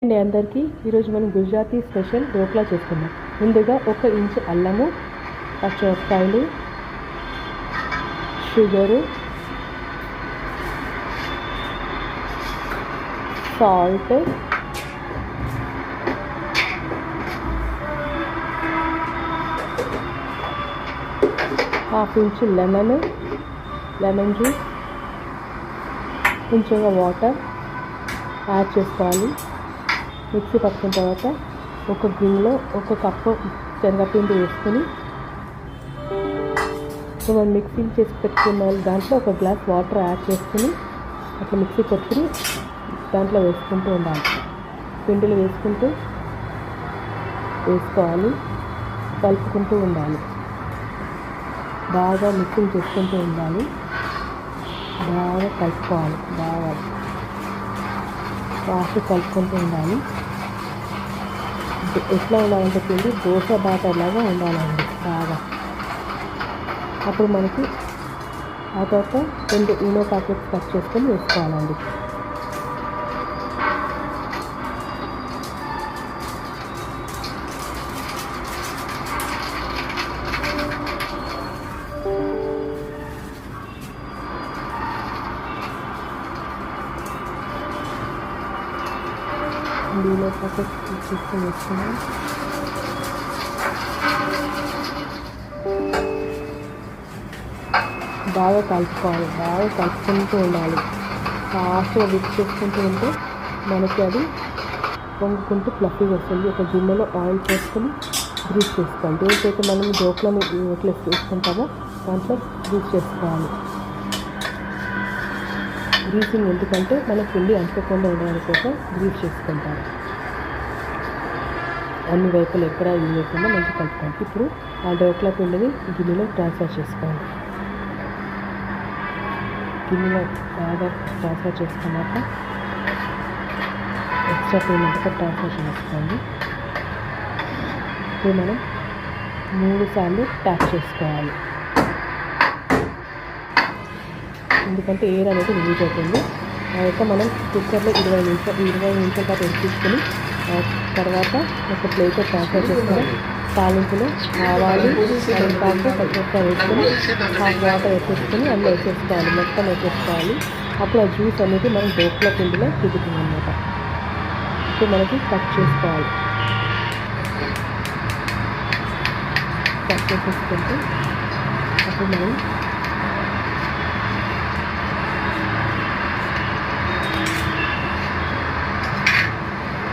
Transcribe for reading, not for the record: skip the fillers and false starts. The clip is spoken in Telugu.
అండి అందరికీ ఈరోజు మనం గుజరాతీ స్పెషల్ ఢోక్లా చేసుకుందాం. ముందుగా 1 ఇంచు అల్లము, పచ్చిమిరపకాయలు, sugar, salt, ½ inch lemon juice, కొంచెంగా వాటర్ యాడ్ చేసుకోవాలి. మిక్సీ పట్టుకున్న తర్వాత ఒక గిన్నెలో 1 కప్పు శనగపిండి వేసుకొని మనం మిక్సీ చేసి పెట్టుకున్న దాంట్లో 1 గ్లాస్ వాటర్ యాడ్ చేసుకుని అట్లా మిక్సీ కొట్టుకుని దాంట్లో వేసుకుంటూ ఉండాలి. పిండిలో వేసుకోవాలి, కలుపుకుంటూ ఉండాలి, బాగా మిక్సింగ్ చేసుకుంటూ ఉండాలి, బాగా కలుపుకోవాలి, బాగా ఫాస్ట్ కలుపుకుంటూ ఉండాలి. ఎట్లా ఉండాలంటే పిండి దోశ బ్యాటర్ లాగా ఉండాలండి బాగా. అప్పుడు మనకి ఆ తర్వాత 2 ఈనో ప్యాకెట్స్ కట్ చేసుకొని వేసుకోవాలండి. ఈనో ప్యాకెట్స్ తీసుకొని వేసుకున్నాం. బాగా కలుపుకోవాలి, బాగా కలుపుకుంటూ ఉండాలి. ఫాస్ట్గా మిక్స్ చేసుకుంటూ ఉంటే మనకి అది పొంగుకుంటూ ఫ్లఫీగా వస్తుంది. ఒక గిన్నెలో ఆయిల్ పోసుకొని గ్రీస్ చేసుకోవాలి. దేనికైతే మనం ఢోక్లాని ఎట్లా వేసుకుంటామో దాంట్లో గ్రీస్ చేసుకోవాలి. గ్రీసింగ్ ఎందుకంటే మన పిండి అంటుకోకుండా ఉండడానికి కోసం గ్రీస్ చేసుకుంటారు. అన్ని వైపులు ఎక్కడ లేకుండా మంచిగా కలుపుకోవాలి. ఇప్పుడు ఆ ఢోక్లా పిండిని గిన్నెలో ట్రాన్స్ఫర్ చేసుకోవాలి. గిన్నెలో బాగా ట్రాన్స్ఫర్ చేసుకున్నాక ఎక్స్ట్రా పిండి అంతా ట్రాన్స్ఫర్ చేసుకోండి. ఇప్పుడు మనం 3 సార్లు ట్యాప్ చేసుకోవాలి, ఎందుకంటే ఎయిర్ అనేది రిలీజ్ అవుతుంది. తర్వాత మనం కుక్కర్లో 20 నిమిషాల పాటు ఉడికించుకొని తర్వాత ఒక ప్లేట్లో ట్రాన్స్ఫర్ చేసుకొని తాలింపులో ఆవాలు, కరివేపాకు, పచ్చిమిరపకాయ వేసుకొని హాఫ్ వాటర్ వేసేసుకొని అందులో వేసేసుకోవాలి, మొత్తం వేసేసుకోవాలి. అప్పుడు ఆ జ్యూస్ అనేది మనం ఢోక్లా పిండిలో దిగుతుంది అన్నమాట. ఇప్పుడు మనకి కట్ చేసుకోవాలి. కట్ చేసేసుకుంటే అప్పుడు మనం